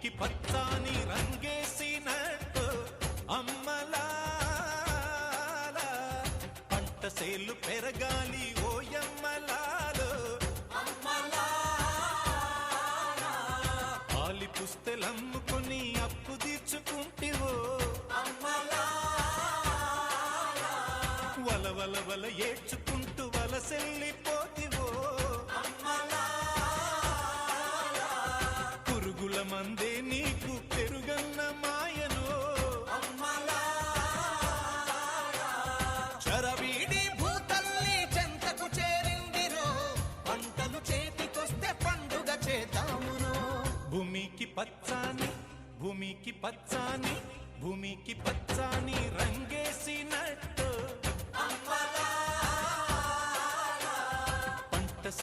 భూమికి పచ్చాని రంగేసినట్టు అమ్మలా పంట సేలు పెరగాలి ఓయమ్మలాలు పాలి పుస్తెలమ్ముకొని అప్పు తీర్చుకుంటివో వల వల ఏడ్చుకుంటూ వలసెల్లిపోతివో పురుగుల మందే నీకు పెరుగన్న మాయను చరవీడి భూతల్లి చెంతకు చేరిందిరో పంటలు చేతికొస్తే పండుగ చేద్దామునో భూమికి పచ్చాని భూమికి పచ్చాని భూమికి పచ్చాని రంగేసినట్టు